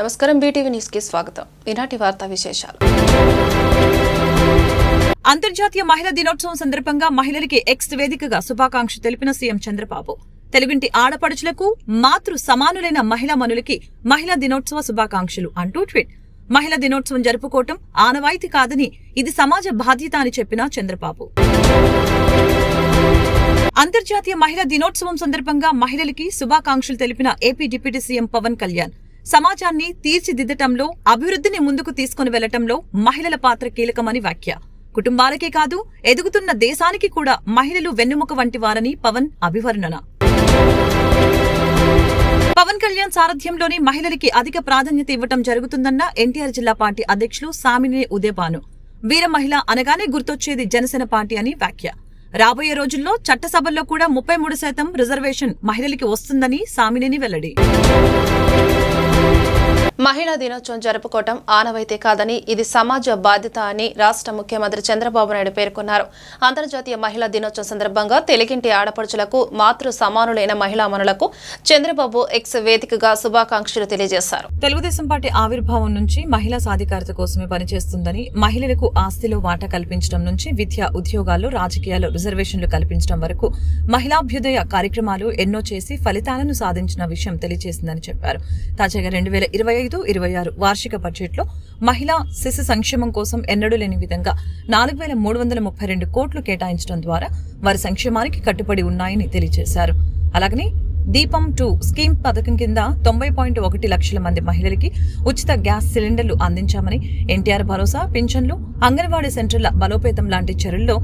నమస్కారం BTV news కి స్వాగతం. ఈనాటి వార్తా విశేషాలు. అంతర్జాతీయ మహిళా దినోత్సవం సందర్భంగా మహిళలకి ఎక్స్ వేదికగా శుభాకాంక్షలు తెలిపిన సీఎం చంద్రబాబు. తెలుగింటి ఆడపడుచులకు మాతృ సమానులైన మహిళా మనులకి మహిళా దినోత్సవ శుభాకాంక్షలు అంటూ ట్వీట్. మహిళా దినోత్సవం జరుపుకోవటం ఆనవాయితీ కాదని ఇది సమాజ బాధ్యత అని చెప్పిన చంద్రబాబు. అంతర్జాతీయ మహిళా దినోత్సవం సందర్భంగా మహిళలకి శుభాకాంక్షలు తెలిపిన AP deputy CM Pawan Kalyan. సమాజాన్ని తీర్చిదిద్దటంలో, అభివృద్ధిని ముందుకు తీసుకుని వెళ్లటంలో మహిళల పాత్ర కీలకమని వ్యాఖ్య. కుటుంబాలకే కాదు, ఎదుగుతున్న దేశానికి కూడా మహిళలు వెన్నెముక వంటి వారని పవన్ అభివర్ణన. పవన్ కళ్యాణ్ సారథ్యంలోని మహిళలకి అధిక ప్రాధాన్యత ఇవ్వటం జరుగుతుందన్న ఎన్టీఆర్ జిల్లా పార్టీ అధ్యక్షులు సామినేని ఉదయభాను. వీర మహిళ అనగానే గుర్తొచ్చేది జనసేన పార్టీ అని వ్యాఖ్య. రాబోయే రోజుల్లో చట్టసభల్లో కూడా 33% రిజర్వేషన్ మహిళలకి వస్తుందని సామినేని వెల్లడి. మహిళా దినోత్సవం జరుపుకోవటం ఆనవాయితీ కాదని ఇది సమాజ బాధ్యత అని రాష్ట్ర ముఖ్యమంత్రి చంద్రబాబు నాయుడు పేర్కొన్నారు. అంతర్జాతీయ మహిళా దినోత్సవం సందర్భంగా తెలుగింటి ఆడపడుచులకు, మాతృ సమానులైన మహిళా మనులకు చంద్రబాబు ఎక్స్ వేదికగా శుభాకాంక్షలు తెలియజేశారు. తెలుగుదేశం పార్టీ ఆవిర్భావం నుంచి మహిళా సాధికారత కోసమే పనిచేస్తుందని, మహిళలకు ఆస్తిలో వాటా కల్పించడం నుంచి విద్య, ఉద్యోగాల్లో, రాజకీయాల్లో రిజర్వేషన్లు కల్పించడం వరకు మహిళాభ్యుదయ కార్యక్రమాలు ఎన్నో చేసి ఫలితాలను సాధించిన విషయం తెలియజేసిందని చెప్పారు. తాజాగా 2025-26 వార్షిక బడ్జెట్లో మహిళా శిశు సంక్షేమం కోసం ఎన్నడూ లేని విధంగా 4,332 కోట్లు కేటాయించడం ద్వారా వారి సంక్షేమానికి కట్టుబడి ఉన్నాయని తెలియజేశారు. అలాగనే దీపం 2 స్కీమ్ పథకం కింద 90.1 లక్షల మంది మహిళలకి ఉచిత గ్యాస్ సిలిండర్లు అందించామని, ఎన్టీఆర్ భరోసా, పింఛన్లు, అంగన్వాడీ సెంటర్ల బలోపేతం లాంటి చర్యల్లో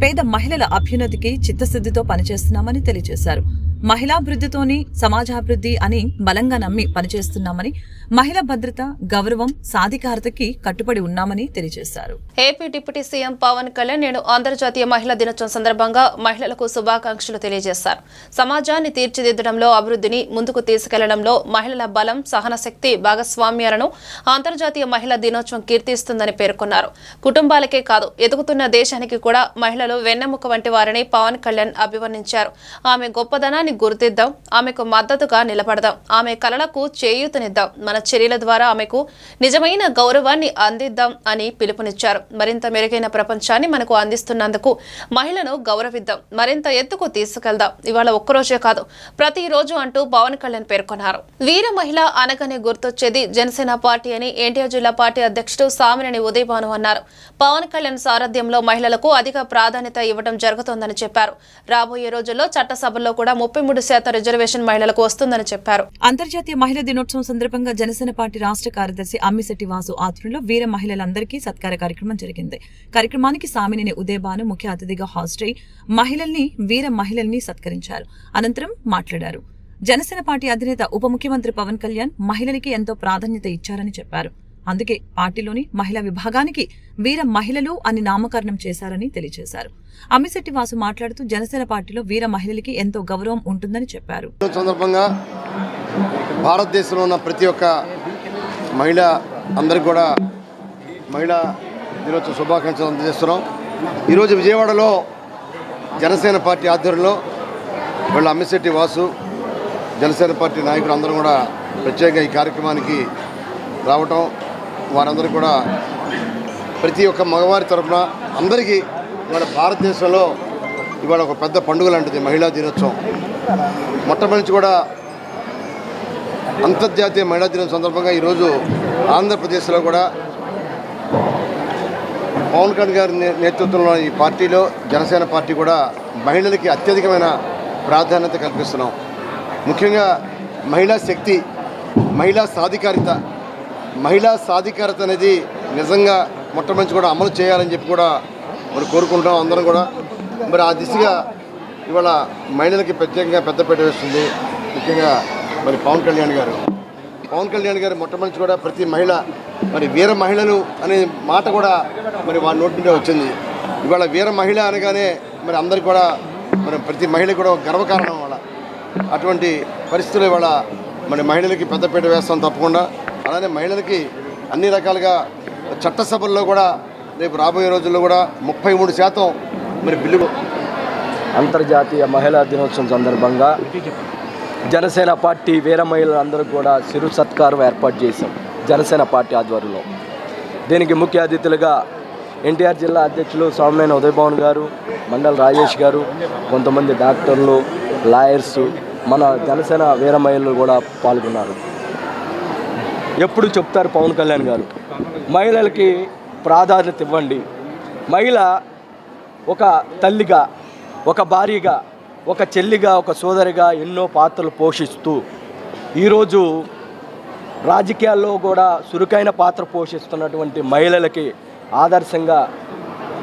పేద మహిళల అభ్యున్నతికి చిత్తశుద్ధితో పనిచేస్తున్నామని తెలియజేశారు. మహిళాభివృద్ధితోని సమాజాభివృద్ధి అని బలంగా నమ్మి పనిచేస్తున్నామని, మహిళా భద్రత, గౌరవం, సాధికారతకి కట్టుబడి ఉన్నామని తెలియజేశారు. AP deputy CM Pawan Kalyan నేడు అంతర్జాతీయ మహిళా దినోత్సవం సందర్భంగా మహిళలకు శుభాకాంక్షలు తెలియజేశారు. సమాజాన్ని తీర్చిదిద్దడంలో, అభివృద్ధిని ముందుకు తీసుకెళ్లడంలో మహిళల బలం, సహనశక్తి, భాగస్వామ్యాలను అంతర్జాతీయ మహిళా దినోత్సవం కీర్తిస్తుందని పేర్కొన్నారు. కుటుంబాలకే కాదు, ఎదుగుతున్న దేశానికి కూడా మహిళలు వెన్నెముక వంటి వారిని పవన్ కళ్యాణ్ అభివర్ణించారు. ఆమె గొప్పదనాన్ని గుర్తిద్దాం, ఆమెకు మద్దతుగా నిలబడదాం, ఆమె కలలకు చేయూతనిద్దాం, మన చర్యల ద్వారా ఆమెకు నిజమైన గౌరవాన్ని అందిద్దాం అని పిలుపునిచ్చారు. మరింత మెరుగైన ప్రపంచాన్ని మనకు అందిస్తున్నందుకు మహిళను గౌరవిద్దాం, మరింత ఎత్తుకు తీసుకెళ్దాం, ఇవాళ ఒక్కరోజే కాదు ప్రతిరోజు అంటూ పవన్ కళ్యాణ్ పేర్కొన్నారు. వీర మహిళ అనగానే గుర్తొచ్చేది జనసేన పార్టీ అని ఎన్టీఆర్ జిల్లా పార్టీ అధ్యక్షుడు సామినేని ఉదయభాను అన్నారు. పవన్ కళ్యాణ్ సారథ్యంలో మహిళలకు అధిక ప్రాధాన్యత ఇవ్వడం జరుగుతోందని చెప్పారు. రాబోయే రోజుల్లో చట్టసభల్లో కూడా 33% రిజర్వేషన్ మహిళలకు వస్తుందని చెప్పారు. అంతర్జాతీయ మహిళా దినోత్సవం సందర్భంగా జనసేన పార్టీ రాష్ట్ర కార్యదర్శి అమ్మిశెట్టి వాసు ఆధ్వర్యంలో వీర మహిళలందరికీ సత్కార కార్యక్రమం జరిగింది. కార్యక్రమానికి సామినేని ఉదయభాను ముఖ్య అతిథిగా హాజరై వీర మహిళల్ని సత్కరించారు. అనంతరం మాట్లాడారు. జనసేన పార్టీ అధినేత ఉప ముఖ్యమంత్రి పవన్ కళ్యాణ్ మహిళలకి ఎంతో ప్రాధాన్యత ఇచ్చారని చెప్పారు. అందుకే పార్టీలోని మహిళా విభాగానికి వీర మహిళలు అని నామకరణం చేశారని తెలియజేశారు. అమ్మిశెట్టి వాసు మాట్లాడుతూ జనసేన పార్టీలో వీర మహిళలకి ఎంతో గౌరవం ఉంటుందని చెప్పారు. సందర్భంగా భారతదేశంలో ఉన్న ప్రతి ఒక్క మహిళ అందరికి కూడా మహిళా దినోత్సవ శుభాకాంక్షలు అందజేస్తున్నాం. ఈరోజు విజయవాడలో జనసేన పార్టీ ఆధ్వర్యంలో వీళ్ళ అమ్మిశెట్టి వాసు, జనసేన పార్టీ నాయకులు అందరూ కూడా ప్రత్యేకంగా ఈ కార్యక్రమానికి రావటం, వారందరూ కూడా ప్రతి ఒక్క మగవారి తరఫున అందరికీ ఇవాళ భారతదేశంలో ఇవాళ ఒక పెద్ద పండుగ లాంటిది మహిళా దినోత్సవం. మొట్టమొదటి కూడా అంతర్జాతీయ మహిళా దినోత్సవం సందర్భంగా ఈరోజు ఆంధ్రప్రదేశ్లో కూడా పవన్ కళ్యాణ్ గారి నేతృత్వంలో ఈ పార్టీలో జనసేన పార్టీ కూడా మహిళలకి అత్యధికమైన ప్రాధాన్యత కల్పిస్తున్నాం. ముఖ్యంగా మహిళా శక్తి, మహిళా సాధికారత అనేది నిజంగా మొట్టమొదటి కూడా అమలు చేయాలని చెప్పి కూడా మరి కోరుకుంటాం అందరం కూడా. మరి ఆ దిశగా ఇవాళ మహిళలకి ప్రత్యేకంగా పెద్దపీట వేస్తుంది. ముఖ్యంగా మరి పవన్ కళ్యాణ్ గారు మొట్టమొదటి కూడా ప్రతి మహిళ మరి వీర మహిళలు అనే మాట కూడా మరి వారి నోటి నుండే వచ్చింది. ఇవాళ వీర మహిళ అనగానే మరి అందరికి కూడా మరి ప్రతి మహిళ కూడా గర్వకారణం. వాళ్ళ అటువంటి పరిస్థితులు ఇవాళ మరి మహిళలకి పెద్దపీట వేస్తాం తప్పకుండా. అలానే మహిళలకి అన్ని రకాలుగా చట్టసభల్లో కూడా రేపు రాబోయే రోజుల్లో కూడా 33% మరి బిల్లు. అంతర్జాతీయ మహిళా దినోత్సవం సందర్భంగా జనసేన పార్టీ వీర మహిళలందరూ కూడా చిరు సత్కారం ఏర్పాటు చేశాం. జనసేన పార్టీ ఆధ్వర్యంలో. దీనికి ముఖ్య అతిథులుగా ఎన్టీఆర్ జిల్లా అధ్యక్షులు స్వామినేని ఉదయభవన్ గారు, మండల రాజేష్ గారు, కొంతమంది డాక్టర్లు, లాయర్సు, మన జనసేన వీరమహిళలు కూడా పాల్గొన్నారు. ఎప్పుడు చెప్తారు పవన్ కళ్యాణ్ గారు, మహిళలకి ప్రాధాన్యత ఇవ్వండి. మహిళ ఒక తల్లిగా, ఒక భార్యగా, ఒక చెల్లిగా, ఒక సోదరిగా ఎన్నో పాత్రలు పోషిస్తూ ఈరోజు రాజకీయాల్లో కూడా చురుకైన పాత్ర పోషిస్తున్నటువంటి మహిళలకి ఆదర్శంగా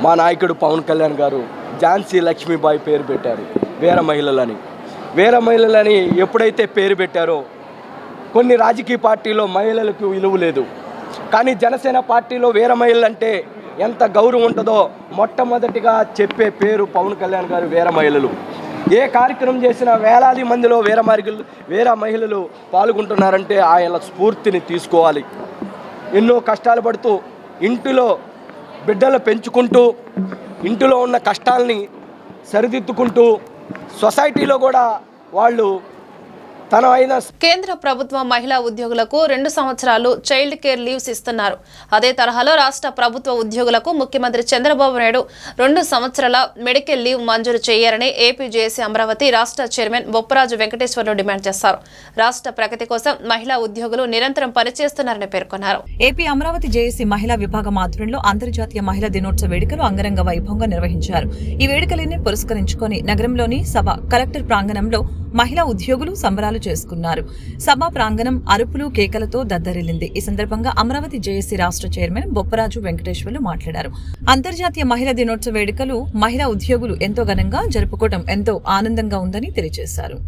మా నాయకుడు పవన్ కళ్యాణ్ గారు ఝాన్సీ లక్ష్మీబాయి పేరు పెట్టారు. వీర మహిళలని ఎప్పుడైతే పేరు పెట్టారో కొన్ని రాజకీయ పార్టీలో మహిళలకు విలువ లేదు, కానీ జనసేన పార్టీలో వీర మహిళలు అంటే ఎంత గౌరవం ఉంటుందో మొట్టమొదటిగా చెప్పే పేరు పవన్ కళ్యాణ్ గారు వీర మహిళలు. ఏ కార్యక్రమం చేసినా వేలాది మందిలో వీర మహిళలు పాల్గొంటున్నారంటే ఆయన స్ఫూర్తిని తీసుకోవాలి. ఎన్నో కష్టాలు పడుతూ ఇంటిలో బిడ్డలు పెంచుకుంటూ ఇంటిలో ఉన్న కష్టాలని సరిదిద్దుకుంటూ సొసైటీలో కూడా వాళ్ళు కేంద్ర ప్రభుత్వం మహిళా ఉద్యోగులకు 2 సంవత్సరాలు చైల్డ్ కేర్ లీవ్స్ ఇస్తున్నారు. అదే తరహాలో రాష్ట్ర ప్రభుత్వ ఉద్యోగులకు ముఖ్యమంత్రి చంద్రబాబు నాయుడు 2 సంవత్సరాల మెడికల్ లీవ్ మంజూరు చేయాలని ఏపీ జేఏసీ అమరావతి రాష్ట్ర చైర్మన్ బొప్పరాజు వెంకటేశ్వర్లు డిమాండ్ చేశారు. రాష్ట్ర ప్రగతి కోసం మహిళా ఉద్యోగులు నిరంతరం పనిచేస్తున్నారని పేర్కొన్నారు. ఏపీ అమరావతి జేఏసీ మహిళా విభాగం ఆధ్వర్యంలో అంతర్జాతీయ మహిళా దినోత్సవ వేడుకలు అంగరంగ వైభవంగా నిర్వహించారు. ఈ వేడుకలని పురస్కరించుకొని నగరంలోని సభ కలెక్టర్ ప్రాంగణంలో మహిళా ఉద్యోగులు సంబరాలు చేసుకున్నారు. సభా ప్రాంగణం అరుపులు కేకలతో దద్దరిల్లింది. ఈ సందర్భంగా అమరావతి జేఏసీ రాష్ట్ర చైర్మన్ బొప్పరాజు వెంకటేశ్వర్లు మాట్లాడారు. అంతర్జాతీయ మహిళా దినోత్సవ వేడుకలు మహిళా ఉద్యోగులు ఎంతో ఘనంగా జరుపుకోవడం ఎంతో ఆనందంగా ఉందని తెలియజేశారు.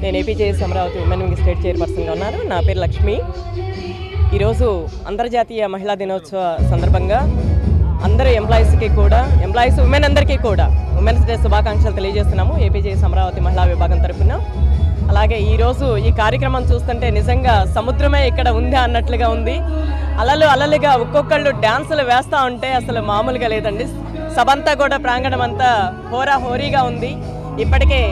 నేను AP JAC Amaravati women wing state చైర్పర్సన్గా ఉన్నాను. నా పేరు లక్ష్మి. ఈరోజు అంతర్జాతీయ మహిళా దినోత్సవ సందర్భంగా అందరూ ఉమెన్ అందరికీ కూడా ఉమెన్స్ డే శుభాకాంక్షలు తెలియజేస్తున్నాము ఏపీ జేఏసీ అమరావతి మహిళా విభాగం తరఫున. అలాగే ఈరోజు ఈ కార్యక్రమం చూస్తుంటే నిజంగా సముద్రమే ఇక్కడ ఉందా అన్నట్లుగా ఉంది. అలలుగా ఒక్కొక్కళ్ళు డ్యాన్సులు వేస్తూ ఉంటే అసలు మామూలుగా లేదండి. సభంతా కూడా ప్రాంగణం అంతా హోరీగా ఉంది. ఇప్పటికే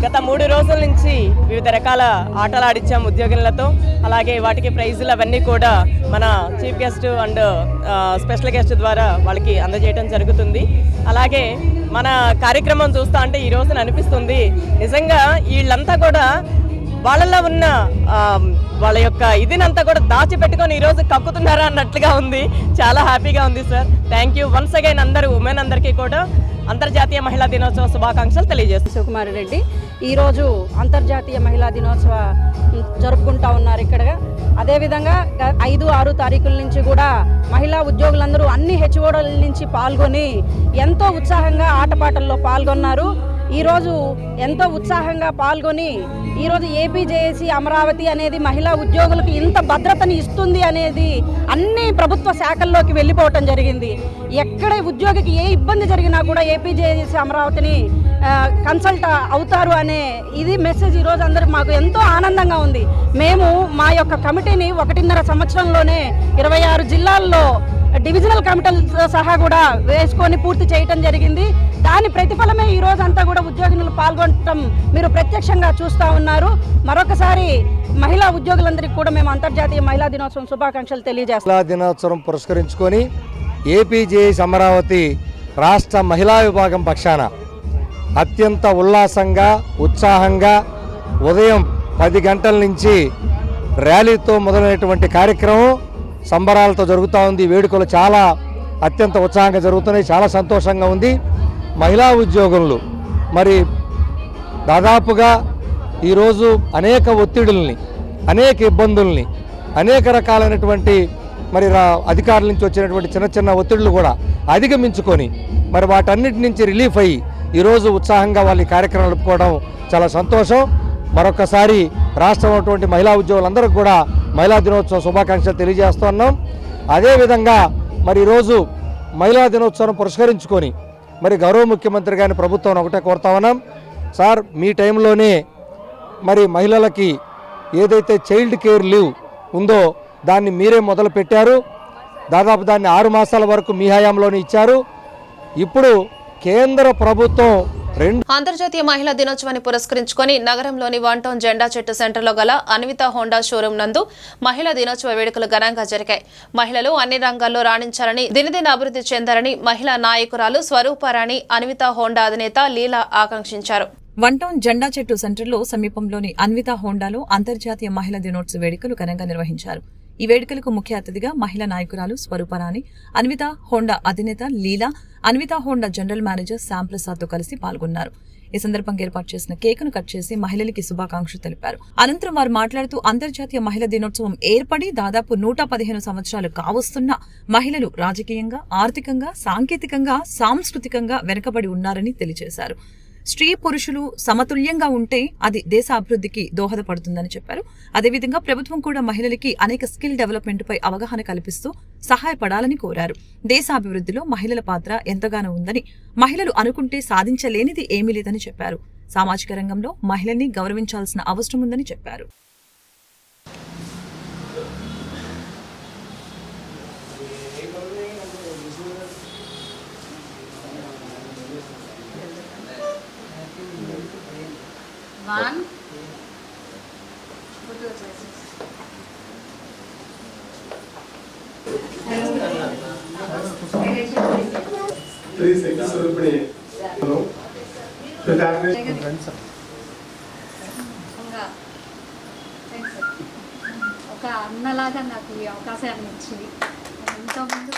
గత 3 రోజుల నుంచి వివిధ రకాల ఆటలు ఆడించాం ఉద్యోగులతో. అలాగే వాటికి ప్రైజులు అవన్నీ కూడా మన chief guest and special guest ద్వారా వాళ్ళకి అందజేయడం జరుగుతుంది. అలాగే మన కార్యక్రమం చూస్తా అంటే ఈ రోజున అనిపిస్తుంది నిజంగా వీళ్ళంతా కూడా వాళ్ళలో ఉన్న వాళ్ళ యొక్క ఇదినంతా కూడా దాచిపెట్టుకొని ఈరోజు కక్కుతున్నారా అన్నట్లుగా ఉంది. చాలా హ్యాపీగా ఉంది sir. Thank you once again అందరూ ఉమెన్ అందరికీ కూడా అంతర్జాతీయ మహిళా దినోత్సవ శుభాకాంక్షలు తెలియజేస్తాను. శివకుమారి రెడ్డి ఈరోజు అంతర్జాతీయ మహిళా దినోత్సవ జరుపుకుంటా ఉన్నారు ఇక్కడ. అదేవిధంగా 5-6 తారీఖుల నుంచి కూడా మహిళా ఉద్యోగులందరూ అన్ని హెచ్ఓడల నుంచి పాల్గొని ఎంతో ఉత్సాహంగా ఆటపాటల్లో పాల్గొన్నారు. ఈరోజు ఎంతో ఉత్సాహంగా పాల్గొని ఈరోజు ఏపీ జేఏసీ అమరావతి అనేది మహిళా ఉద్యోగులకు ఇంత భద్రతని ఇస్తుంది అనేది అన్ని ప్రభుత్వ శాఖల్లోకి వెళ్ళిపోవటం జరిగింది. ఎక్కడ ఉద్యోగికి ఏ ఇబ్బంది జరిగినా కూడా ఏపీ జేఏసీ అమరావతిని కన్సల్ట్ అవుతారు అనే ఇది మెసేజ్ ఈరోజు అందరూ మాకు ఎంతో ఆనందంగా ఉంది. మేము మా యొక్క కమిటీని 1.5 సంవత్సరంలోనే 26 జిల్లాల్లో డివిజనల్ కమిటీలతో సహా కూడా వేసుకొని పూర్తి చేయటం జరిగింది. దాని ప్రతిఫలమే ఈ రోజు అంతా కూడా ఉద్యోగులు పాల్గొనటం మీరు ప్రత్యక్షంగా చూస్తూ ఉన్నారు. మరొకసారి మహిళా ఉద్యోగులందరికీ కూడా మేము అంతర్జాతీయ మహిళా దినోత్సవం శుభాకాంక్షలు తెలియజేస్తాం. మహిళా దినోత్సవం పురస్కరించుకొని ఏపీ జేఏసీ అమరావతి రాష్ట్ర మహిళా విభాగం పక్షాన అత్యంత ఉల్లాసంగా ఉత్సాహంగా ఉదయం 10 గంటల నుంచి ర్యాలీతో మొదలైనటువంటి కార్యక్రమం సంబరాలతో జరుగుతూ ఉంది. వేడుకలు చాలా అత్యంత ఉత్సాహంగా జరుగుతున్నాయి. చాలా సంతోషంగా ఉంది. మహిళా ఉద్యోగులు మరి దాదాపుగా ఈరోజు అనేక ఒత్తిడుల్ని అనేక ఇబ్బందుల్ని అనేక రకాలైనటువంటి మరి అధికారుల నుంచి వచ్చినటువంటి చిన్న చిన్న ఒత్తిళ్లు కూడా అధిగమించుకొని మరి వాటన్నిటి నుంచి రిలీఫ్ అయ్యి ఈరోజు ఉత్సాహంగా వాళ్ళు ఈ కార్యక్రమం నడుపుకోవడం చాలా సంతోషం. మరొకసారి రాష్ట్రంలో ఉన్నటువంటి మహిళా ఉద్యోగులందరికీ కూడా మహిళా దినోత్సవం శుభాకాంక్షలు తెలియజేస్తున్నాం. అదేవిధంగా మరి ఈరోజు మహిళా దినోత్సవం పురస్కరించుకొని మరి గౌరవ ముఖ్యమంత్రి గారిని ప్రభుత్వం ఒకటే కోరుతా ఉన్నాం. సార్, మీ టైంలోనే మరి మహిళలకి ఏదైతే చైల్డ్ కేర్ లీవ్ ఉందో దాన్ని మీరే మొదలు పెట్టారు. దాదాపు దాన్ని 6 మాసాల వరకు మీ హయాంలోనే ఇచ్చారు. ఇప్పుడు కేంద్ర ప్రభుత్వం అంతర్జాతీయ మహిళా దినోత్సవాన్ని పురస్కరించుకొని నగరంలోని 1 టౌన్ జెండా చెట్టు సెంటర్లో గల అన్విత హోండా షోరూం నందు మహిళా దినోత్సవ వేడుకలు ఘనంగా జరిగాయి. మహిళలు అన్ని రంగాల్లో రాణించాలని, దినదిన అభివృద్ధి చెందాలని మహిళా నాయకురాలు స్వరూపారాణి అన్విత హోండా అధినేత లీలా ఆకాంక్షించారు. 1 టౌన్ జెండా చెట్టు సెంటర్లో సమీపంలోని అన్విత హోండాలో అంతర్జాతీయ మహిళా దినోత్సవ వేడుకలు ఘనంగా నిర్వహించారు. ఈ వేడుకలకు ముఖ్య అతిథిగా మహిళా నాయకురాలు స్వరూపరాణి, అన్విత హోండా అధినేత Leela, Anvitha Honda general manager Shyam Prasad తో కలిసి పాల్గొన్నారు. ఈ సందర్భంగా ఏర్పాటు చేసిన కేకును కట్ చేసి మహిళలకి శుభాకాంక్షలు తెలిపారు. అనంతరం వారు మాట్లాడుతూ అంతర్జాతీయ మహిళా దినోత్సవం ఏర్పడి దాదాపు 115 సంవత్సరాలు కావస్తున్న మహిళలు రాజకీయంగా, ఆర్థికంగా, సాంకేతికంగా, సాంస్కృతికంగా వెనుకబడి ఉన్నారని తెలియజేశారు. స్త్రీ పురుషులు సమతుల్యంగా ఉంటే అది దేశ అభివృద్ధికి దోహదపడుతుందని చెప్పారు. అదేవిధంగా ప్రభుత్వం కూడా మహిళలకి అనేక స్కిల్ డెవలప్మెంట్ పై అవగాహన కల్పిస్తూ సహాయపడాలని కోరారు. దేశాభివృద్ధిలో మహిళల పాత్ర ఎంతగానో ఉందని, మహిళలు అనుకుంటే సాధించలేనిది ఏమీ లేదని చెప్పారు. సామాజిక రంగంలో మహిళల్ని గౌరవించాల్సిన అవసరం ఉందని చెప్పారు. ఒక అన్నలాగా నాకు ఈ అవకాశాన్ని ఇచ్చింది. ఎంతో ముందు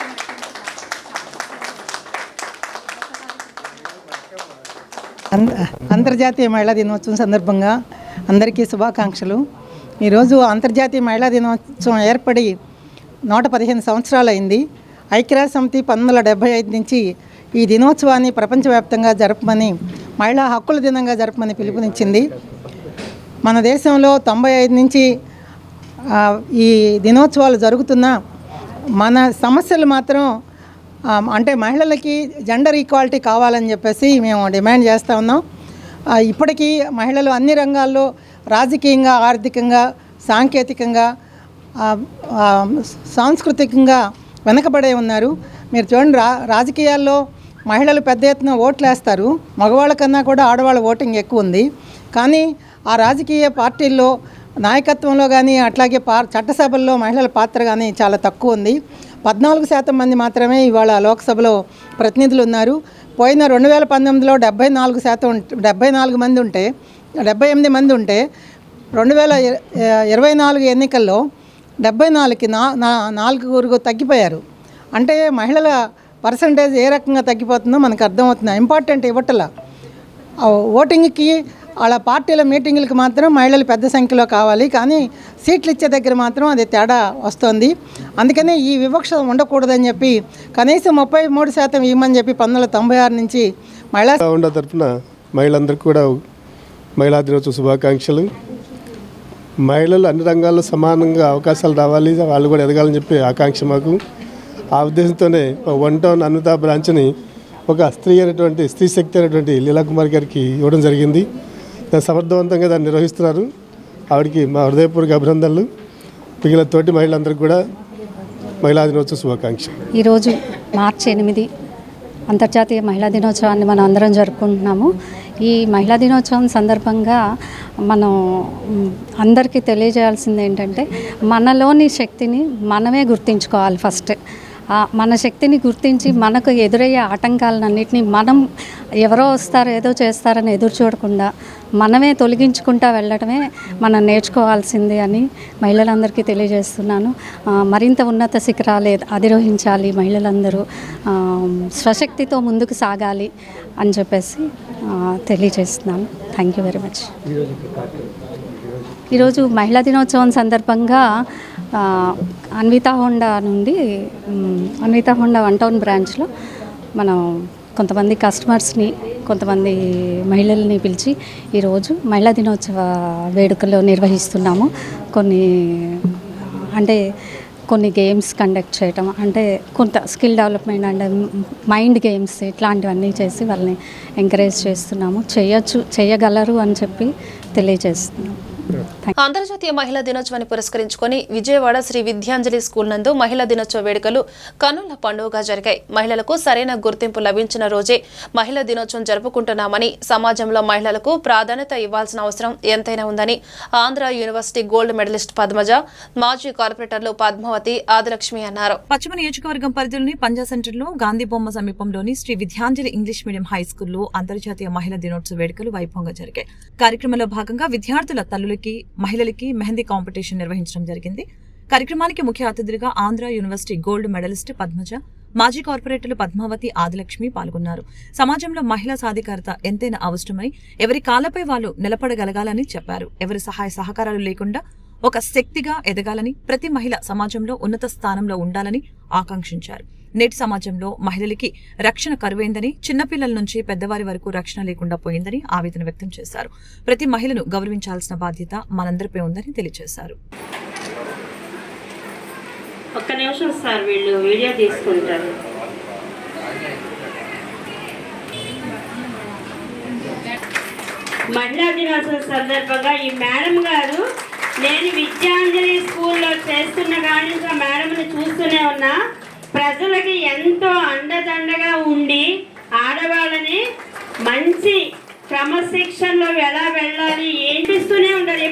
అంతర్జాతీయ మహిళా దినోత్సవం సందర్భంగా అందరికీ శుభాకాంక్షలు. ఈరోజు అంతర్జాతీయ మహిళా దినోత్సవం ఏర్పడి 115 సంవత్సరాలు అయింది. ఐక్యరాజ్య సమితి 1975 నుంచి ఈ దినోత్సవాన్ని ప్రపంచవ్యాప్తంగా జరపమని, మహిళా హక్కుల దినంగా జరపమని పిలుపునిచ్చింది. మన దేశంలో 95 నుంచి ఈ దినోత్సవాలు జరుగుతున్నా మన సమస్యలు మాత్రం అంటే మహిళలకి జెండర్ ఈక్వాలిటీ కావాలని చెప్పేసి మేము డిమాండ్ చేస్తూ ఉన్నాం. ఇప్పటికీ మహిళలు అన్ని రంగాల్లో రాజకీయంగా, ఆర్థికంగా, సాంకేతికంగా, సాంస్కృతికంగా వెనకబడే ఉన్నారు. మీరు చూడండి, రాజకీయాల్లో మహిళలు పెద్ద ఎత్తున ఓట్లు వేస్తారు. మగవాళ్ళ కన్నా కూడా ఆడవాళ్ళ ఓటింగ్ ఎక్కువ ఉంది. కానీ ఆ రాజకీయ పార్టీల్లో నాయకత్వంలో కానీ అట్లాగే చట్టసభల్లో మహిళల పాత్ర కానీ చాలా తక్కువ ఉంది. 14% మంది మాత్రమే ఇవాళ లోక్సభలో ప్రతినిధులు ఉన్నారు. పోయిన 2019లో 74 మంది ఉంటే 78 మంది ఉంటే 2024 ఎన్నికల్లో 74కి 4 తగ్గిపోయారు. అంటే మహిళల పర్సంటేజ్ ఏ రకంగా తగ్గిపోతుందో మనకు అర్థమవుతుంది. ఇంపార్టెంట్ ఇవ్వట్ల ఓటింగ్కి వాళ్ళ పార్టీల మీటింగులకు మాత్రం మహిళలు పెద్ద సంఖ్యలో కావాలి, కానీ సీట్లు ఇచ్చే దగ్గర మాత్రం అది తేడా వస్తుంది. అందుకనే ఈ వివక్ష ఉండకూడదని చెప్పి కనీసం 33% ఇవ్వమని చెప్పి 1996 నుంచి మహిళా తరఫున మహిళలందరికీ కూడా మహిళా దినోత్సవ శుభాకాంక్షలు. మహిళలు అన్ని రంగాల్లో సమానంగా అవకాశాలు రావాలి, వాళ్ళు కూడా ఎదగాలని చెప్పి ఆకాంక్ష మాకు. ఆ ఉద్దేశంతోనే 1 టౌన్ అన్విత బ్రాంచ్ని ఒక స్త్రీ శక్తి అయినటువంటి లీలా కుమార్ గారికి ఇవ్వడం జరిగింది. దాన్ని సమర్థవంతంగా దాన్ని నిర్వహిస్తున్నారు. ఆవిడకి మా హృదయపూర్వక అభినందనలు. మిగిలిన తోటి మహిళలందరికీ కూడా మహిళా దినోత్సవ శుభాకాంక్ష. ఈరోజు మార్చి 8 అంతర్జాతీయ మహిళా దినోత్సవాన్ని మనం అందరం జరుపుకుంటున్నాము. ఈ మహిళా దినోత్సవం సందర్భంగా మనం అందరికీ తెలియజేయాల్సింది ఏంటంటే, మనలోని శక్తిని మనమే గుర్తించుకోవాలి. ఫస్ట్ మన శక్తిని గుర్తించి మనకు ఎదురయ్యే ఆటంకాలన్నింటినీ మనం ఎవరో వస్తారో ఏదో చేస్తారని ఎదురు చూడకుండా మనమే తొలగించుకుంటా వెళ్ళడమే మనం నేర్చుకోవాల్సింది అని మహిళలందరికీ తెలియజేస్తున్నాను. మరింత ఉన్నత శిఖరాలు అధిరోహించాలి, మహిళలందరూ స్వశక్తితో ముందుకు సాగాలి అని చెప్పేసి తెలియజేస్తున్నాను. Thank you very much. ఈరోజు మహిళా దినోత్సవం సందర్భంగా అన్వితా హోండా నుండి అన్వితా హోండా 1 టౌన్ బ్రాంచ్లో మనం కొంతమంది కస్టమర్స్ని, కొంతమంది మహిళల్ని పిలిచి ఈరోజు మహిళా దినోత్సవ వేడుకలు నిర్వహిస్తున్నాము. కొన్ని గేమ్స్ కండక్ట్ చేయటం, అంటే కొంత skill development and mind games ఇట్లాంటివన్నీ చేసి వాళ్ళని ఎంకరేజ్ చేస్తున్నాము. చేయగలరు అని చెప్పి తెలియజేస్తున్నాము. అంతర్జాతీయ మహిళా దినోత్సవాన్ని పురస్కరించుకొని విజయవాడ శ్రీ విద్యాంజలి స్కూల్ నందు మహిళా దినోత్సవ వేడుకలు కన్నుల పండుగగా జరిగాయి. మహిళలకు సరైన గుర్తింపు లభించిన రోజే మహిళా దినోత్సవం జరుపుకుంటున్నామని, సమాజంలో మహిళలకు ప్రాధాన్యత ఇవ్వాల్సిన అవసరం ఎంతైనా ఉందని Andhra university gold medallist Padmaja, మాజీ కార్పొరేటర్లు పద్మావతి, ఆదిలక్ష్మి అన్నారు. పశ్చిమ నియోజకవర్గం పరిధిలోని పంజా సెంటర్లో గాంధీ బొమ్మ సమీపంలోని Sri Vidyanjali English medium high స్కూల్లో అంతర్జాతీయ మహిళా దినోత్సవ వేడుకలు వైభవంగా జరిగాయి. కార్యక్రమంలో భాగంగా విద్యార్థుల తల్లులకి, మహిళలకి మెహందీ కాంపిటీషన్ నిర్వహించడం జరిగింది. కార్యక్రమానికి ముఖ్య అతిథులుగా Andhra university gold medallist Padmaja, మాజీ కార్పొరేటర్లు పద్మావతి, ఆదిలక్ష్మి పాల్గొన్నారు. సమాజంలో మహిళా సాధికారత ఎంతైనా అవసరమని, ఎవరి కాళ్లపై వాళ్ళు నిలబడగలగాలని చెప్పారు. ఎవరి సహాయ సహకారాలు లేకుండా ఒక శక్తిగా ఎదగాలని, ప్రతి మహిళ సమాజంలో ఉన్నత స్థానంలో ఉండాలని ఆకాంక్షించారు. నేటి సమాజంలో మహిళలకి రక్షణ కరువైందని, చిన్నపిల్లల నుంచి పెద్దవారి వరకు రక్షణ లేకుండా పోయిందని ఆవేదన వ్యక్తం చేశారు. ప్రతి మహిళను గౌరవించాల్సిన బాధ్యత మనందరిపై ఉందని తెలియజేశారు. ఒక్క నిమిషం సార్, వీళ్ళు వీడియో తీసుకుంటారు. మహిళా దినోత్సవం సందర్భంగా ఈ మేడం గారు, నేను విద్యాంజలి స్కూల్లో చేస్తున్న కానీ మేడంని చూస్తూనే ఉన్నా, ప్రజలకి ఎంతో అండదండగా ఉండి ఆడవాళ్ళని మంచి క్రమశిక్షణలో ఎలా వెళ్ళాలి ఏంటిస్తూనే ఉంటారు.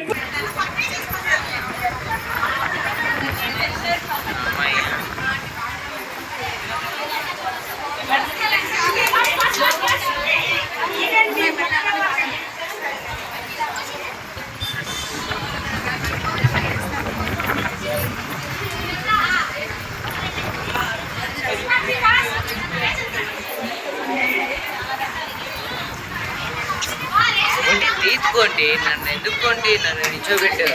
తీసుకోండి, నన్ను ఎందుకోండి, నన్ను నిల్చోబెట్టారు.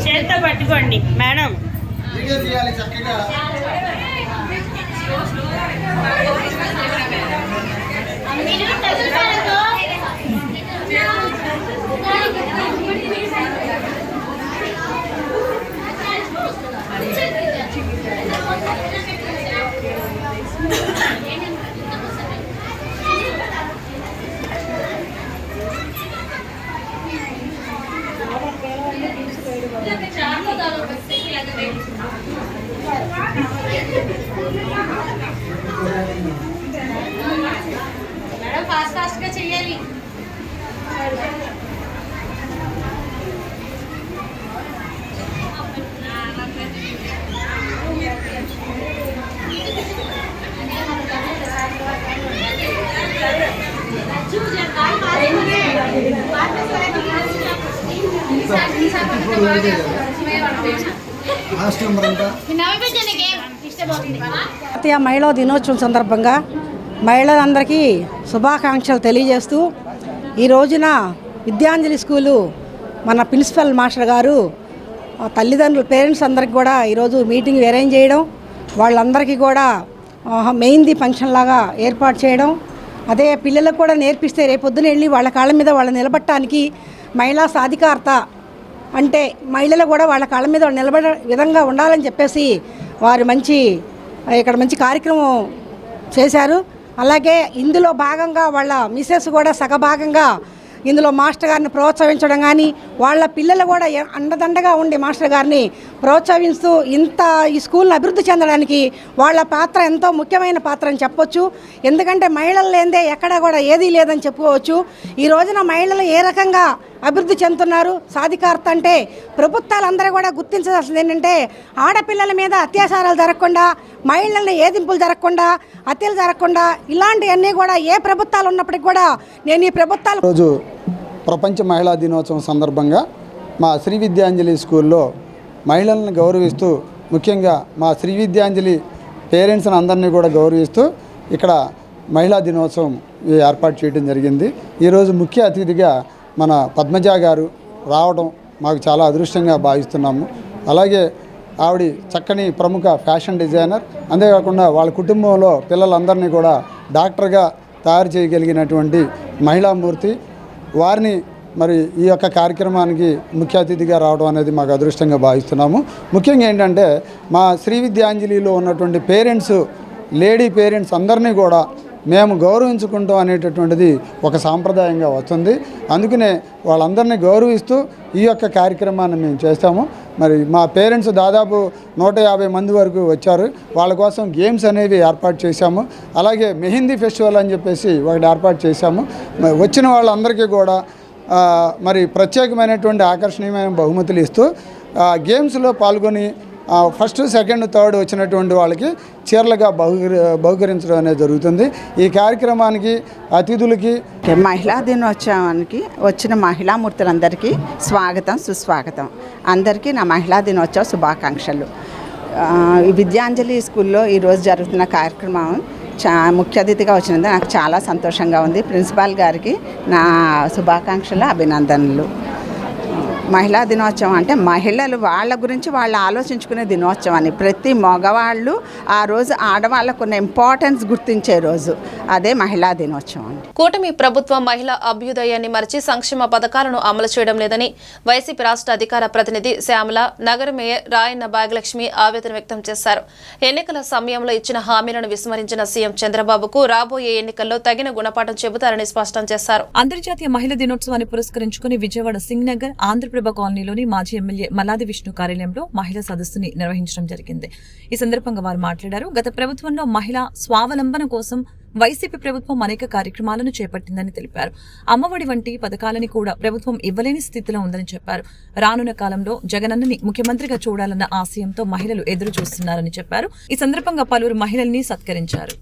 చేత పట్టుకోండి మేడం. మేడం ఫాస్ట్ గా చెయ్యాలి. జాతీయ మహిళా దినోత్సవం సందర్భంగా మహిళలందరికీ శుభాకాంక్షలు తెలియజేస్తూ, ఈ రోజున విద్యాంజలి స్కూలు మన ప్రిన్సిపల్ మాస్టర్ గారు తల్లిదండ్రులు, పేరెంట్స్ అందరికి కూడా ఈరోజు మీటింగ్ అరేంజ్ చేయడం, వాళ్ళందరికీ కూడా మెయిన్ది ఫంక్షన్ లాగా ఏర్పాటు చేయడం, అదే పిల్లలకు కూడా నేర్పిస్తే రేపొద్దున వెళ్ళి వాళ్ళ కాళ్ళ మీద వాళ్ళు నిలబడటానికి మహిళా సాధికారత అంటే మహిళలు కూడా వాళ్ళ కాళ్ళ మీద నిలబడే విధంగా ఉండాలని చెప్పేసి వారు ఇక్కడ మంచి కార్యక్రమం చేశారు. అలాగే ఇందులో భాగంగా వాళ్ళ మిసెస్ కూడా సగభాగంగా ఇందులో మాస్టర్ గారిని ప్రోత్సహించడం కానీ, వాళ్ళ పిల్లలు కూడా అండదండగా ఉండి మాస్టర్ గారిని ప్రోత్సహిస్తూ ఈ స్కూల్ని అభివృద్ధి చెందడానికి వాళ్ళ పాత్ర ఎంతో ముఖ్యమైన పాత్ర అని చెప్పొచ్చు. ఎందుకంటే మహిళలు లేదే ఎక్కడా కూడా ఏదీ లేదని చెప్పుకోవచ్చు. ఈ రోజున మహిళలు ఏ రకంగా అభివృద్ధి చెందుతున్నారు, సాధికారత అంటే ప్రభుత్వాలందరూ కూడా గుర్తించాల్సింది ఏంటంటే, ఆడపిల్లల మీద అత్యాచారాలు జరగకుండా, మహిళల్ని ఏదింపులు జరగకుండా, హత్యలు జరగకుండా, ఇలాంటివన్నీ కూడా ఏ ప్రభుత్వాలు ఉన్నప్పటికీ కూడా నేను ఈ ప్రభుత్వాలు. రోజు ప్రపంచ మహిళా దినోత్సవం సందర్భంగా మా శ్రీ విద్యాంజలి స్కూల్లో మహిళలను గౌరవిస్తూ, ముఖ్యంగా మా శ్రీ విద్యాంజలి పేరెంట్స్ని అందరినీ కూడా గౌరవిస్తూ ఇక్కడ మహిళా దినోత్సవం ఏర్పాటు చేయడం జరిగింది. ఈరోజు ముఖ్య అతిథిగా మన పద్మజ గారు రావడం మాకు చాలా అదృష్టంగా భావిస్తున్నాము. అలాగే ఆవిడ చక్కని ప్రముఖ ఫ్యాషన్ డిజైనర్, అంతేకాకుండా వాళ్ళ కుటుంబంలో పిల్లలందరినీ కూడా డాక్టర్గా తయారు చేయగలిగినటువంటి మహిళామూర్తి. వారిని మరి ఈ యొక్క కార్యక్రమానికి ముఖ్య అతిథిగా రావడం అనేది మాకు అదృష్టంగా భావిస్తున్నాము. ముఖ్యంగా ఏంటంటే మా శ్రీ విద్యాంజలిలో ఉన్నటువంటి పేరెంట్స్, లేడీ పేరెంట్స్ అందరినీ కూడా మేము గౌరవించుకుంటాం అనేటటువంటిది ఒక సాంప్రదాయంగా వస్తుంది. అందుకనే వాళ్ళందరినీ గౌరవిస్తూ ఈ యొక్క కార్యక్రమాన్ని మేము చేస్తాము. మరి మా పేరెంట్స్ దాదాపు 150 మంది వరకు వచ్చారు. వాళ్ళ కోసం గేమ్స్ అనేవి ఏర్పాటు చేశాము. అలాగే మెహందీ ఫెస్టివల్ అని చెప్పేసి ఒకటి ఏర్పాటు చేశాము. వచ్చిన వాళ్ళందరికీ కూడా మరి ప్రత్యేకమైనటువంటి ఆకర్షణీయమైన బహుమతులు ఇస్తూ గేమ్స్లో పాల్గొని ఫస్ట్, సెకండ్, థర్డ్ వచ్చినటువంటి వాళ్ళకి చీరలుగా బహుకరించడం అనేది జరుగుతుంది. ఈ కార్యక్రమానికి అతిథులకి మహిళా దినోత్సవానికి వచ్చిన మహిళామూర్తులందరికీ స్వాగతం, సుస్వాగతం. అందరికీ నా మహిళా దినోత్సవ శుభాకాంక్షలు. విద్యాంజలి స్కూల్లో ఈరోజు జరుగుతున్న కార్యక్రమం ముఖ్య అతిథిగా వచ్చినందుకు నాకు చాలా సంతోషంగా ఉంది. ప్రిన్సిపాల్ గారికి నా శుభాకాంక్షలు, అభినందనలు. మహిళా దినోత్సవం అంటే మహిళలు వాళ్ళ గురించి వాళ్ళు ఆలోచించుకునే దినోత్సవం అని. ప్రతి మగవాళ్ళు ఆ రోజు ఆడవాళ్ళకు ఉన్న ఇంపార్టెన్స్ గుర్తించే రోజు. అదే మహిళా దినోత్సవం. కూటమి ప్రభుత్వం మహిళా అభ్యుదయాన్ని మరిచి సంక్షేమ పథకాలను అమలు చేయడం లేదని వైసీపీ రాష్ట్ర అధికార ప్రతినిధి శ్యామల, నగర మేయర్ రాయన్న భాగ్యలక్ష్మి ఆవేదన వ్యక్తం చేశారు. ఎన్నికల సమయంలో ఇచ్చిన హామీలను విస్మరించిన సీఎం చంద్రబాబుకు రాబోయే ఎన్నికల్లో తగిన గుణపాఠం చెబుతారని స్పష్టం చేశారు. అంతర్జాతీయ మహిళా దినోత్సవాన్ని పురస్కరించుకుని విజయవాడ సింగ్ నగర్ ఆంధ్రప్రభ కాలనీలోని మాజీ ఎమ్మెల్యే మల్లాది విష్ణు కార్యాలయంలో మహిళా సదస్సుని నిర్వహించడం జరిగింది. ఈ సందర్భంగా వారు మాట్లాడారు. గత ప్రభుత్వంలో మహిళా స్వావలంబన కోసం వైసీపీ ప్రభుత్వం అనేక కార్యక్రమాలను చేపట్టిందని తెలిపారు. అమ్మఒడి వంటి పథకాలని కూడా ప్రభుత్వం ఇవ్వలేని స్థితిలో ఉందని చెప్పారు. రానున్న కాలంలో జగనన్నని ముఖ్యమంత్రిగా చూడాలన్న ఆశయంతో మహిళలు ఎదురు చూస్తున్నారని చెప్పారు. ఈ సందర్భంగా పలువురు మహిళల్ని సత్కరించారు.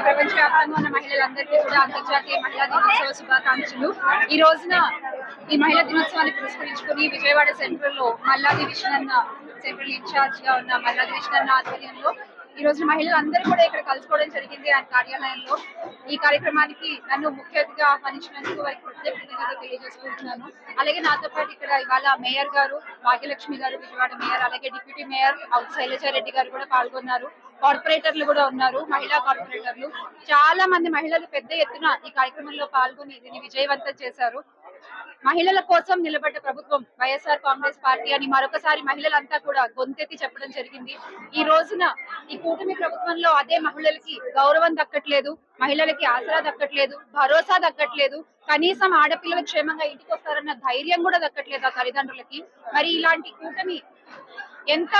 ప్రపంచవ్యాప్తంగా ఉన్న మహిళలందరికీ కూడా అంతర్జాతీయ మహిళా దినోత్సవ శుభాకాంక్షలు. ఈ రోజున ఈ మహిళా దినోత్సవాన్ని పురస్కరించుకుని విజయవాడ సెంట్రల్ లో మల్లాది విష్ణన్న, సెంట్రల్ ఇన్ఛార్జ్ గా ఉన్న మల్లాది విష్ణన్న ఆధ్వర్యంలో ఈ రోజు మహిళలందరూ కూడా ఇక్కడ కలుసుకోవడం జరిగింది ఆయన కార్యాలయంలో. ఈ కార్యక్రమానికి నన్ను ముఖ్య అతిథిగా ఆహ్వానించినందుకు వారికి ప్రత్యేక కృతజ్ఞతలు తెలియజేసుకుంటున్నాను. అలాగే నాతో పాటు ఇక్కడ ఇవాళ మేయర్ గారు భాగ్యలక్ష్మి గారు, విజయవాడ మేయర్, అలాగే డిప్యూటీ మేయర్ శైలజారెడ్డి గారు కూడా పాల్గొన్నారు. కార్పొరేటర్లు కూడా ఉన్నారు, మహిళా కార్పొరేటర్లు. చాలా మంది మహిళలు పెద్ద ఎత్తున ఈ కార్యక్రమంలో పాల్గొని దీన్ని విజయవంతం చేశారు. మహిళల కోసం నిలబడ్డ ప్రభుత్వం వైఎస్ఆర్ కాంగ్రెస్ పార్టీ అని మరొకసారి మహిళలంతా కూడా గొంతెత్తి చెప్పడం జరిగింది. ఈ రోజున ఈ కూటమి ప్రభుత్వంలో అదే మహిళలకి గౌరవం దక్కట్లేదు, మహిళలకి ఆసరా దక్కట్లేదు, భరోసా దక్కట్లేదు, కనీసం ఆడపిల్లలు క్షేమంగా ఇంటికి వస్తారన్న ధైర్యం కూడా దక్కట్లేదు ఆ తల్లిదండ్రులకి. మరి ఇలాంటి కూటమి ఎంత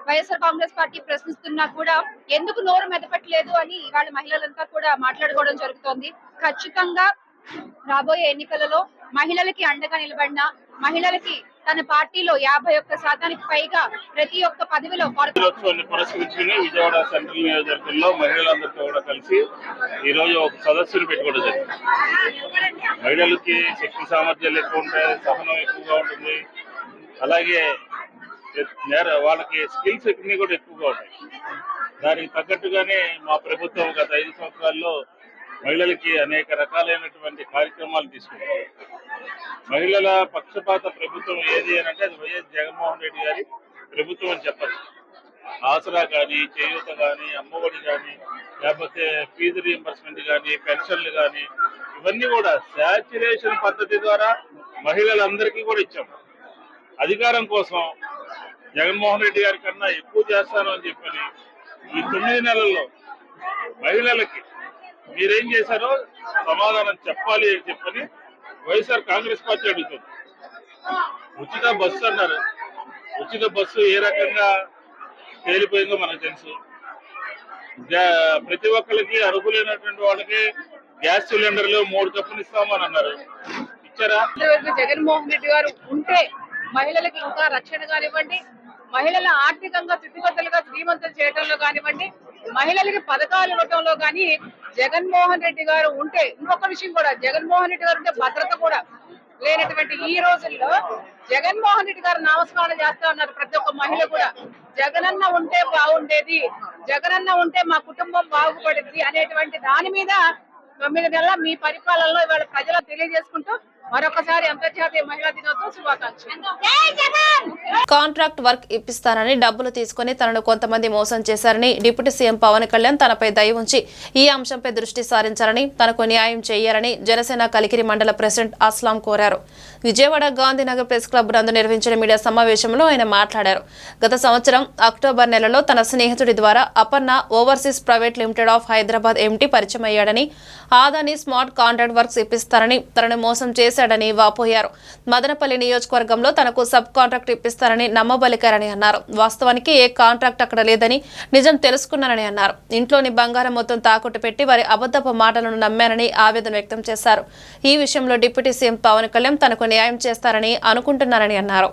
వైఎస్ఆర్ కాంగ్రెస్ పార్టీ ప్రశ్నిస్తున్నా కూడా ఎందుకు నోరు మెదపట్లేదు అని ఇవాళ మహిళలంతా కూడా మాట్లాడుకోవడం జరుగుతోంది. ఖచ్చితంగా రాబోయే ఎన్నికలలో మహిళలకి అండగా నిలబడిన, మహిళలకి తన పార్టీలో 51% పైగా ప్రతి ఒక్క పదవిలో పురస్కరించుకుని విజయవాడ సెంట్రల్ నియోజకవర్గంలో మహిళలందరితో కూడా కలిసి ఈ రోజు ఒక సదస్సును పెట్టుకోవడం జరిగింది. మహిళలకి శక్తి సామర్థ్యాలు ఎక్కువ ఉంటాయి, సహనం ఎక్కువగా ఉంటుంది, అలాగే వాళ్ళకి స్కిల్స్ అన్ని కూడా ఎక్కువగా ఉంటాయి. దానికి తగ్గట్టుగానే మా ప్రభుత్వం గత 5 సంవత్సరాల్లో మహిళలకి అనేక రకాలైనటువంటి కార్యక్రమాలు తీసుకుంటారు. మహిళల పక్షపాత ప్రభుత్వం ఏది అని అంటే అది వైఎస్ జగన్మోహన్ రెడ్డి గారి ప్రభుత్వం అని చెప్పచ్చు. ఆసరా కానీ, చేయూత కానీ, అమ్మఒడి కానీ, లేకపోతే ఫీజు రీయింబర్స్మెంట్ కానీ, పెన్షన్లు కానీ, ఇవన్నీ కూడా శాచ్యురేషన్ పద్ధతి ద్వారా మహిళలందరికీ కూడా ఇచ్చాము. అధికారం కోసం జగన్మోహన్ రెడ్డి గారి కన్నా ఎక్కువ చేస్తాను అని చెప్పని ఈ 9 నెలల్లో మహిళలకి మీరేం చేశారో సమాధానం చెప్పాలి అని చెప్పని వైఎస్ఆర్ కాంగ్రెస్ పార్టీ అడుగుతుంది. ఉచిత బస్సు అన్నారు. ఉచిత బస్సు ఏ రకంగా తేలిపోయిందో మనకు తెలుసు. ప్రతి ఒక్కరికి అర్హులైనటువంటి వాళ్ళకి గ్యాస్ సిలిండర్లు 3 కప్పులు ఇస్తామని అన్నారు, ఇచ్చారా? జగన్మోహన్ రెడ్డి గారు ఉంటే మహిళలకు ఇంకా రక్షణ కానివ్వండి, మహిళల ఆర్థికంగా స్థితిగతులుగా శ్రీమంతం చేయడంలో కానివ్వండి, మహిళలకి పథకాలు ఇవ్వడంలో కానీ జగన్మోహన్ రెడ్డి గారు ఉంటే, ఇంకొక విషయం కూడా, జగన్మోహన్ రెడ్డి గారు ఉంటే భద్రత కూడా లేనటువంటి ఈ రోజుల్లో జగన్మోహన్ రెడ్డి గారు నామస్మరణ చేస్తా ఉన్నారు ప్రతి ఒక్క మహిళ కూడా. జగనన్న ఉంటే బాగుండేది, జగనన్న ఉంటే మా కుటుంబం బాగుపడింది అనేటువంటి దాని మీద 9 నెలల మీ పరిపాలనలో ఇవాళ ప్రజలకు తెలియజేసుకుంటూ మరొకసారి అంతర్జాతీయ మహిళా దినోత్సవ శుభాకాంక్షలు. కాంట్రాక్ట్ వర్క్ ఇప్పిస్తానని డబ్బులు తీసుకుని తనను కొంతమంది మోసం చేశారని డిప్యూటీ సీఎం పవన్ కళ్యాణ్ తనపై దయ ఉంచి ఈ అంశంపై దృష్టి సారించారని, తనకు న్యాయం చేయాలని జనసేన కలికిరి మండల ప్రెసిడెంట్ అస్లాం కోరారు. విజయవాడ గాంధీనగర్ ప్రెస్ క్లబ్ నందు నిర్వహించిన మీడియా సమావేశంలో ఆయన మాట్లాడారు. గత సంవత్సరం అక్టోబర్ నెలలో తన స్నేహితుడి ద్వారా Aparna overseas private limited of Hyderabad empty పరిచయం అయ్యాడని, ఆదాని స్మార్ట్ కాంట్రాక్ట్ వర్క్స్ ఇప్పిస్తారని తనను మోసం చేశాడని వాపోయారు. మదనపల్లి నియోజకవర్గంలో తనకు సబ్ కాంట్రాక్ట్ ఇప్పిస్తారని నమ్మబలికారని అన్నారు. వాస్తవానికి ఏ కాంట్రాక్ట్ అక్కడ లేదని నిజం తెలుసుకున్నానని అన్నారు. ఇంట్లోని బంగారం మొత్తం తాకట్టు పెట్టి వారి అబద్ధపు మాటలను నమ్మానని ఆవేదన వ్యక్తం చేశారు. ఈ విషయంలో డిప్యూటీ సీఎం పవన్ కళ్యాణ్ తనకు న్యాయం చేస్తారని అనుకుంటున్నారని అన్నారు.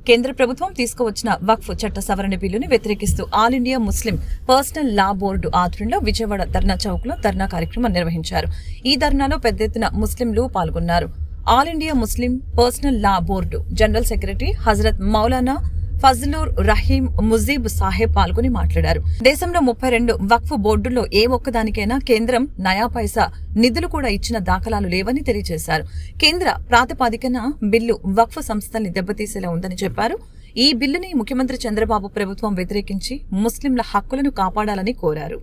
కేంద్ర ప్రభుత్వం తీసుకువచ్చిన వక్ఫ్ చట్ట సవరణ బిల్లును వ్యతిరేకిస్తూ all India Muslim personal law board ఆధ్వర్యంలో విజయవాడ ధర్నా చౌక్ లో ధర్నా కార్యక్రమం నిర్వహించారు. ఈ ధర్నాలో పెద్ద ఎత్తున ముస్లింలు పాల్గొన్నారు. All India Muslim personal law board general secretary Hazrat Maulana Fazlur Rahim Mujeeb Saheb పాల్గొని మాట్లాడారు. దేశంలో 32 వక్ఫ్ బోర్డుల్లో ఏ ఒక్కదానికైనా కేంద్రం నయా పైసా నిధులు కూడా ఇచ్చిన దాఖలాలు లేవని తెలియజేశారు. కేంద్ర ప్రాతిపాదికన బిల్లు వక్ఫ్ సంస్థల్ని దెబ్బతీసేలా ఉందని చెప్పారు. ఈ బిల్లుని ముఖ్యమంత్రి చంద్రబాబు ప్రభుత్వం వ్యతిరేకించి ముస్లింల హక్కులను కాపాడాలని కోరారు.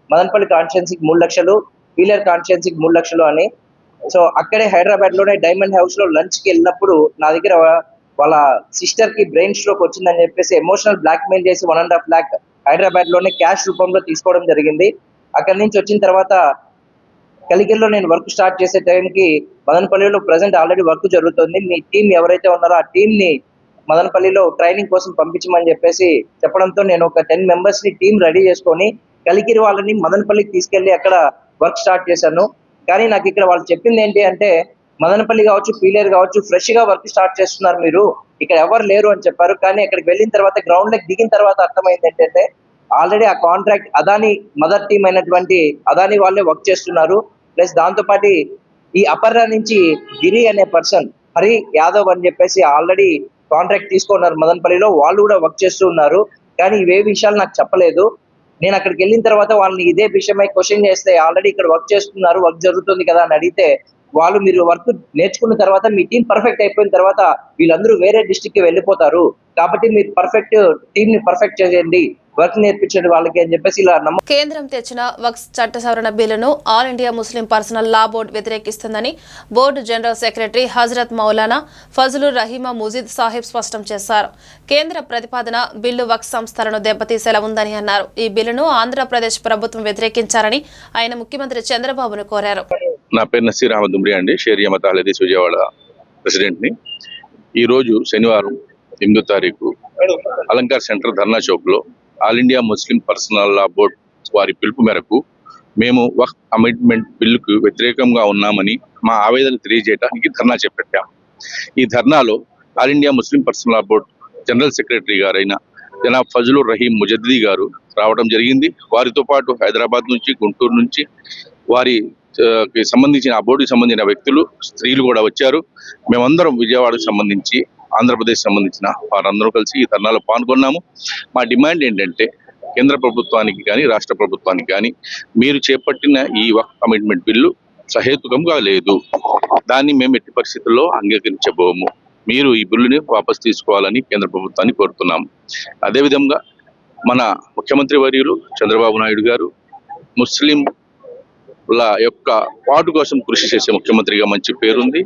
మదనపల్లి కాన్స్టిట్యున్సీకి 3 లక్షలు, పీలేరు కాన్స్టిట్యున్సీకి 3 లక్షలు అని. సో అక్కడే హైదరాబాద్ లోనే డైమండ్ హౌస్ లో లంచ్ కి వెళ్ళినప్పుడు నా దగ్గర వాళ్ళ సిస్టర్ కి బ్రెయిన్ స్ట్రోక్ వచ్చిందని చెప్పేసి ఎమోషనల్ బ్లాక్ మెయిల్ చేసి 1.5 lakh హైదరాబాద్ లోనే క్యాష్ రూపంలో తీసుకోవడం జరిగింది. అక్కడి నుంచి వచ్చిన తర్వాత కలికిరిలో నేను వర్క్ స్టార్ట్ చేసే టైంకి మదనపల్లిలో ప్రెసెంట్ ఆల్రెడీ వర్క్ జరుగుతుంది, మీ టీం ఎవరైతే ఉన్నారో ఆ టీం ని మదనపల్లిలో ట్రైనింగ్ కోసం పంపించమని చెప్పేసి చెప్పడంతో నేను ఒక 10 members ని టీం రెడీ చేసుకొని కలికిరి వాళ్ళని మదనపల్లికి తీసుకెళ్లి అక్కడ వర్క్ స్టార్ట్ చేశాను. కానీ నాకు ఇక్కడ వాళ్ళు చెప్పింది ఏంటి అంటే, మదనపల్లి కావచ్చు, పీలేరు కావచ్చు, ఫ్రెష్ గా వర్క్ స్టార్ట్ చేస్తున్నారు మీరు, ఇక్కడ ఎవరు లేరు అని చెప్పారు. కానీ అక్కడికి వెళ్ళిన తర్వాత గ్రౌండ్ లెక్ దిగిన తర్వాత అర్థమైంది ఏంటంటే ఆల్రెడీ ఆ కాంట్రాక్ట్ అదాని మదర్ టీమ్ అయినటువంటి అదాని వాళ్ళే వర్క్ చేస్తున్నారు. ప్లస్ దాంతో పాటు ఈ అపర్ణ నుంచి గిరి అనే పర్సన్ హరి యాదవ్ అని చెప్పేసి ఆల్రెడీ కాంట్రాక్ట్ తీసుకున్నారు మదనపల్లిలో, వాళ్ళు కూడా వర్క్ చేస్తూ ఉన్నారు. కానీ ఇవే విషయాలు నాకు చెప్పలేదు. నేను అక్కడికి వెళ్ళిన తర్వాత వాళ్ళని ఇదే విషయమై క్వశ్చన్ చేస్తే ఆల్రెడీ ఇక్కడ వర్క్ చేస్తున్నారు, వర్క్ జరుగుతుంది కదా అని అడిగితే వాళ్ళు మీరు వర్క్ నేర్చుకున్న తర్వాత మీ టీం పర్ఫెక్ట్ అయిపోయిన తర్వాత వీళ్ళందరూ వేరే డిస్ట్రిక్ట్ కి వెళ్ళిపోతారు, కాబట్టి మీరు పర్ఫెక్ట్ టీం ని పర్ఫెక్ట్ చేయండి, వర్క్ నేర్పించండి వాళ్ళకి అని చెప్పేసి ఇలా కేంద్రం తెచ్చిన వక్ఫ్ చట్ట సవరణ బిల్లును all India Muslim personal law board వ్యతిరేకిస్తుందని board general secretary Hazrat Maulana Fazlur Rahima Mujeed Sahib స్పష్టం చేశారు. కేంద్ర ప్రతిపాదన బిల్లు వక్ఫ్ సంస్థలను దెబ్బతీసేలా ఉందని అన్నారు. ఈ బిల్లును ఆంధ్రప్రదేశ్ ప్రభుత్వం వ్యతిరేకించారని ఆయన ముఖ్యమంత్రి చంద్రబాబును కోరారు. నా పేరు నసీర్ అహ్మద్ ఉమ్రీ అండి, షేరియా మత హదీస్ విజయవాడ ప్రెసిడెంట్ని. ఈరోజు శనివారం 8వ తారీఖు అలంకార్ సెంటర్ ధర్నా చౌక్లో all India Muslim personal law board వారి పిలుపు మేరకు మేము వక్ఫ్ అమెండ్మెంట్ బిల్లుకు వ్యతిరేకంగా ఉన్నామని మా ఆవేదన తెలియజేయడానికి ధర్నా చేపట్టాము. ఈ ధర్నాలో all India Muslim personal law board general secretary గారైన జనాబ్ ఫజ్లుర్ రహీం ముజద్దీ గారు రావడం జరిగింది. వారితో పాటు హైదరాబాద్ నుంచి, గుంటూరు నుంచి వారి సంబంధించిన ఆ బోర్డుకి సంబంధించిన వ్యక్తులు, స్త్రీలు కూడా వచ్చారు. మేమందరం విజయవాడకు సంబంధించి, ఆంధ్రప్రదేశ్ సంబంధించిన వారందరూ కలిసి ఈ ధర్నాలో పాల్గొన్నాము. మా డిమాండ్ ఏంటంటే కేంద్ర ప్రభుత్వానికి కానీ రాష్ట్ర ప్రభుత్వానికి కానీ మీరు చేపట్టిన ఈ వక్ఫ్ అమెండ్మెంట్ బిల్లు సహేతుకంగా లేదు, దాన్ని మేము ఎట్టి పరిస్థితుల్లో అంగీకరించబోము. మీరు ఈ బిల్లుని వాపసు తీసుకోవాలని కేంద్ర ప్రభుత్వాన్ని కోరుతున్నాము. అదేవిధంగా మన ముఖ్యమంత్రి వర్యులు చంద్రబాబు నాయుడు గారు ముస్లింల యొక్క వాటు కోసం కృషి చేసే ముఖ్యమంత్రిగా మంచి పేరుంది,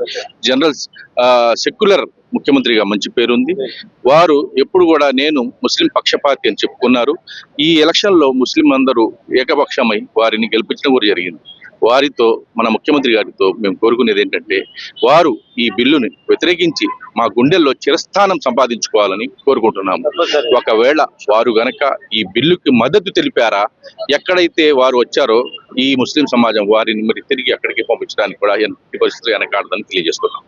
జనరల్ సెక్యులర్ ముఖ్యమంత్రిగా మంచి పేరుంది. వారు ఎప్పుడు కూడా నేను ముస్లిం పక్షపాతి అని చెప్పుకున్నారు. ఈ ఎలక్షన్లో ముస్లిం అందరూ ఏకపక్షమై వారిని గెలిపించడం కూడా జరిగింది. వారితో మన ముఖ్యమంత్రి గారితో మేము కోరుకునేది ఏంటంటే వారు ఈ బిల్లుని వ్యతిరేకించి మా గుండెల్లో చిరస్థానం సంపాదించుకోవాలని కోరుకుంటున్నాము. ఒకవేళ వారు గనక ఈ బిల్లుకి మద్దతు తెలిపారా, ఎక్కడైతే వారు వచ్చారో ఈ ముస్లిం సమాజం వారిని మరి తిరిగి అక్కడికి పంపించడానికి కూడా ఎట్టి పరిస్థితులు వెనకాడదని తెలియజేస్తున్నాం.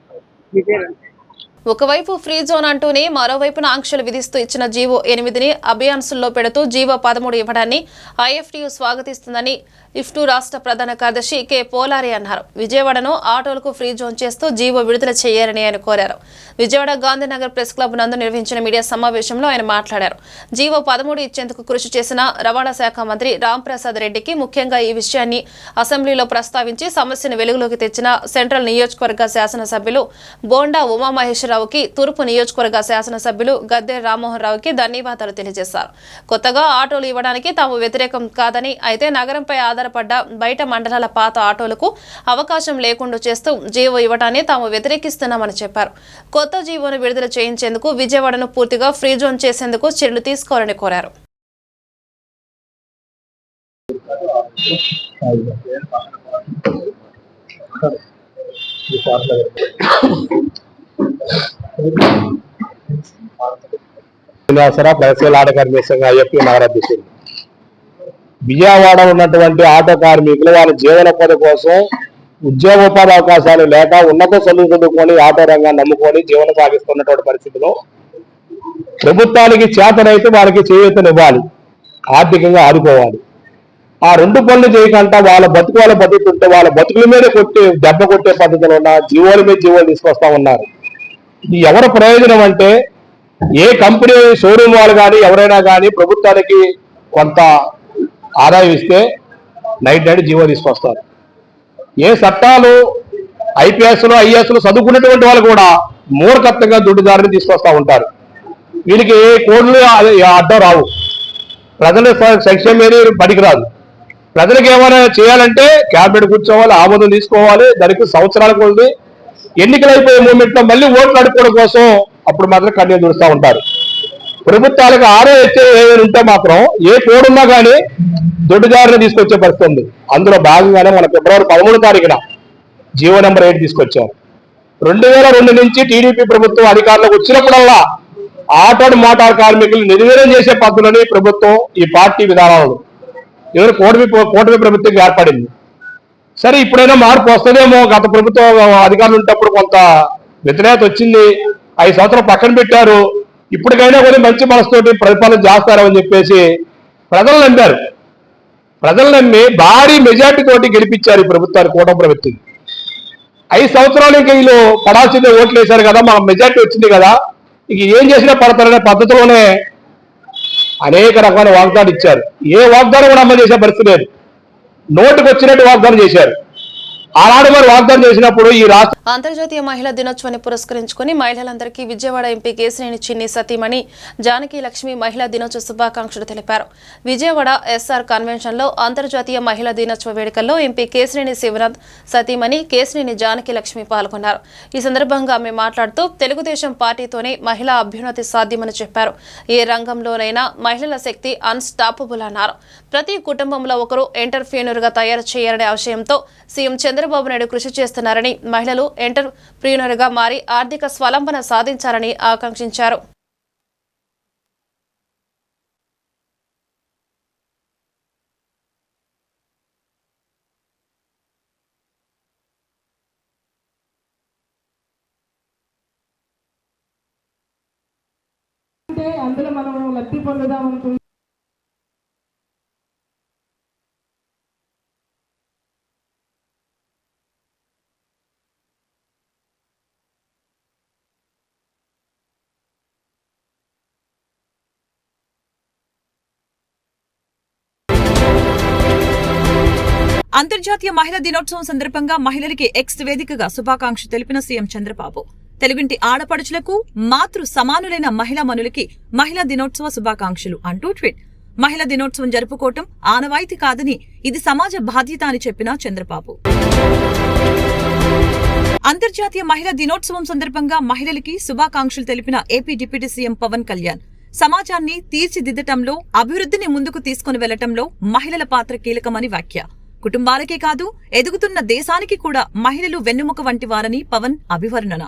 ఒకవైపు ఫ్రీ జోన్ అంటూనే మరోవైపున ఆంక్షలు విధిస్తూ ఇచ్చిన జీవో 8ని అభియాన్సుల్లో పెడుతూ జీవో 13 ఇవ్వడాన్ని ఐఎఫ్టీయూ స్వాగతిస్తుందని ఇఫ్టూ రాష్ట్ర ప్రధాన కార్యదర్శి కె పోలారి అన్నారు. విజయవాడను ఆటోలకు ఫ్రీ జోన్ చేస్తూ జీవో విడుదల చేయాలని ఆయన కోరారు. విజయవాడ గాంధీనగర్ ప్రెస్ క్లబ్ నందు నిర్వహించిన మీడియా సమావేశంలో ఆయన మాట్లాడారు. జీవో 13 ఇచ్చేందుకు కృషి చేసిన రవాణా శాఖ మంత్రి రాంప్రసాద్ రెడ్డికి ముఖ్యంగా ఈ విషయాన్ని అసెంబ్లీలో ప్రస్తావించి సమస్యను వెలుగులోకి తెచ్చిన సెంట్రల్ నియోజకవర్గ శాసనసభ్యులు బోండా ఉమామహేశ్వరరావుకి, తూర్పు నియోజకవర్గ శాసనసభ్యులు గద్దె రామ్మోహన్ రావుకి ధన్యవాదాలు తెలియజేశారు. కొత్తగా ఆటోలు ఇవ్వడానికి తాము వ్యతిరేకం కాదని, అయితే నగరంపై ఆధారపడ్డ బయట మండలాల పాత ఆటోలకు అవకాశం లేకుండా చేస్తూ జీవో ఇవ్వడాన్ని తాము వ్యతిరేకిస్తున్నామని చెప్పారు. కొత్త జీవోను విడుదల చేయించేందుకు విజయవాడను పూర్తిగా ఫ్రీ జోన్ చేసేందుకు చర్యలు తీసుకోవాలని కోరారు. విజయవాడ ఉన్నటువంటి ఆటో కార్మికులు వాళ్ళ జీవనోపాధి కోసం ఉద్యోగోపాధి అవకాశాలు లేక ఉన్నత చదువు చదువుకొని ఆటో రంగాన్ని నమ్ముకొని జీవనం సాగిస్తున్నటువంటి పరిస్థితిలో ప్రభుత్వానికి చేతనైతే వారికి చేయూతనివ్వాలి, ఆర్థికంగా ఆదుకోవాలి. ఆ రెండు పనులు చేయకుండా వాళ్ళ బతుకుతుంటే వాళ్ళ బతుకుల మీద దెబ్బ కొట్టే పద్ధతిలో ఉన్న జీవోల మీద జీవోలు తీసుకొస్తా ఉన్నారు. ఇది ఎవరి ప్రయోజనం అంటే, ఏ కంపెనీ షోరూమ్ వాళ్ళు కానీ ఎవరైనా కానీ ప్రభుత్వానికి కొంత ఆదాయం ఇస్తే నైట్ జీవో తీసుకొస్తారు. ఏ చట్టాలు ఐపీఎస్లు ఐఏఎస్లు చదువుకున్నటువంటి వాళ్ళు కూడా మూర్ఖత్వంగా దుడ్డుదారిని తీసుకొస్తా ఉంటారు. వీళ్ళకి ఏ కోడ్లు అడ్డం రావు, ప్రజల సంక్షేమం ఏది పనికిరాదు. ప్రజలకు ఏమైనా చేయాలంటే క్యాబినెట్ కూర్చోవాలి, ఆమోదం తీసుకోవాలి, దానికి సంవత్సరాల కొద్ది ఎన్నికలు అయిపోయే మూమెంట్ లో మళ్ళీ ఓట్లు అడుక్కోవడం కోసం అప్పుడు మాత్రం కన్నీరు దురుస్తూ ఉంటారు. ప్రభుత్వాలకు ఆరోగ్య ఏమైనా ఉంటే మాత్రం ఏ కోడున్నా కానీ దొడ్డుదారిని తీసుకొచ్చే పరిస్థితి ఉంది. అందులో భాగంగానే మన ఫిబ్రవరి 13 తారీఖున జీవో నెంబర్ 8 తీసుకొచ్చారు. 2002 నుంచి టీడీపీ ప్రభుత్వం అధికారంలోకి వచ్చినప్పుడల్లా ఆటో మోటార్ కార్మికులు నిర్వీర్యం చేసే పద్ధతులని ప్రభుత్వం ఈ పార్టీ విధానాలు ఎవరు కూటమి ప్రభుత్వం ఏర్పడింది. సరే, ఇప్పుడైనా మార్పు వస్తుందేమో. గత ప్రభుత్వం అధికారులు ఉన్నప్పుడు కొంత వ్యతిరేకత వచ్చింది, 5 సంవత్సరాలు పక్కన పెట్టారు. ఇప్పటికైనా కూడా మంచి మనసుతోటి పరిపాలన చేస్తారని చెప్పేసి ప్రజలు నమ్మారు. ప్రజలు నమ్మి భారీ మెజార్టీ తోటి గెలిపించారు ఈ ప్రభుత్వాన్ని, కూటమి ప్రభుత్వం. 5 సంవత్సరాలు ఇంకా వీళ్ళు పడాల్సిందే ఓట్లు వేశారు కదా, మా మెజార్టీ వచ్చింది కదా, ఇక ఏం చేసినా పడతారనే పద్ధతిలోనే అనేక రకమైన వాగ్దానాలు ఇచ్చారు. ఏ వాగ్దానం కూడా అమలు చేసే పరిస్థితి లేదు, నోటుకు వచ్చినట్టు వాగ్దానం చేశారు. ఆనాడు మరి వాగ్దానం చేసినప్పుడు ఈ రాష్ట్ర అంతర్జాతీయ మహిళా దినోత్సవాన్ని పురస్కరించుకుని మహిళలందరికీ విజయవాడ ఎంపీ కేశినేని చిన్ని సతీమణి జానకి లక్ష్మి మహిళా దినోత్సవ శుభాకాంక్షలు తెలిపారు. విజయవాడ ఎస్ఆర్ కన్వెన్షన్ లో అంతర్జాతీయ మహిళా దినోత్సవ వేడుకల్లో ఎంపీ కేశినేని శివనాథ్ సతీమణి కేశినేని జానకి లక్ష్మి పాల్గొన్నారు. ఈ సందర్భంగా ఆమె మాట్లాడుతూ తెలుగుదేశం పార్టీతోనే మహిళా అభ్యున్నతి సాధ్యమని చెప్పారు. ఏ రంగంలోనైనా మహిళల శక్తి అన్స్టాపబుల్ అన్నారు. ప్రతి కుటుంబంలో ఒకరు ఎంటర్ప్రీనర్ గా తయారు చేయాలనే ఆశయంతో సీఎం చంద్రబాబు నాయుడు కృషి చేస్తున్నారని, మహిళలు ఎంటర్ప్రీనర్ గా మారి ఆర్థిక స్వలంబన సాధించాలని ఆకాంక్షించారు. అందులో మనం లబ్ధి పొందుదామనుకుంటున్నాం. అంతర్జాతీయ మహిళా దినోత్సవం సందర్భంగా మహిళలకి ఎక్స్ వేదికగా శుభాకాంక్షలు తెలిపిన సీఎం చంద్రబాబు తెలుగింటి ఆడపడుచులకు మాతృ సమానులైన మహిళా మనులకి మహిళా దినోత్సవ శుభాకాంక్షలు అంటూ ట్వీట్. మహిళా దినోత్సవం జరుపుకోవటం ఆనవాయితీ కాదని, ఇది సమాజ బాధ్యత అని చెప్పిన చంద్రబాబు. అంతర్జాతీయ మహిళా దినోత్సవం సందర్భంగా మహిళలకి శుభాకాంక్షలు తెలిపిన AP deputy CM Pawan Kalyan సమాజాన్ని తీర్చిదిద్దటంలో, అభివృద్ధిని ముందుకు తీసుకుని వెళ్లటంలో మహిళల పాత్ర కీలకమని వ్యాఖ్య. కుటుంబాలకే కాదు ఎదుగుతున్న దేశానికి కూడా మహిళలు వెన్నెముక వంటి వారని పవన్ అభివర్ణన.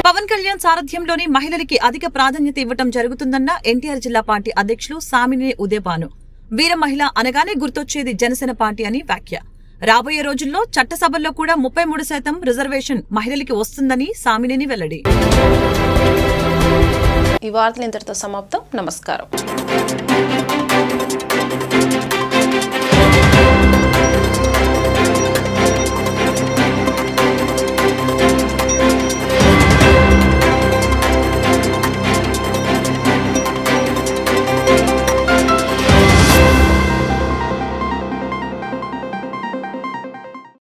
పవన్ కళ్యాణ్ సారథ్యంలోని మహిళలకి అధిక ప్రాధాన్యత ఇవ్వటం జరుగుతుందన్న ఎన్టీఆర్ జిల్లా పార్టీ అధ్యక్షులు సామినేని ఉదయభాను. వీర మహిళ అనగానే గుర్తొచ్చేది జనసేన పార్టీ అని వ్యాఖ్య. రాబోయే రోజుల్లో చట్టసభల్లో కూడా 33% రిజర్వేషన్ మహిళలకి వస్తుందని సామినేని వెల్లడి. ఈ వార్తలు ఇంతటితో సమాప్తం. నమస్కారం.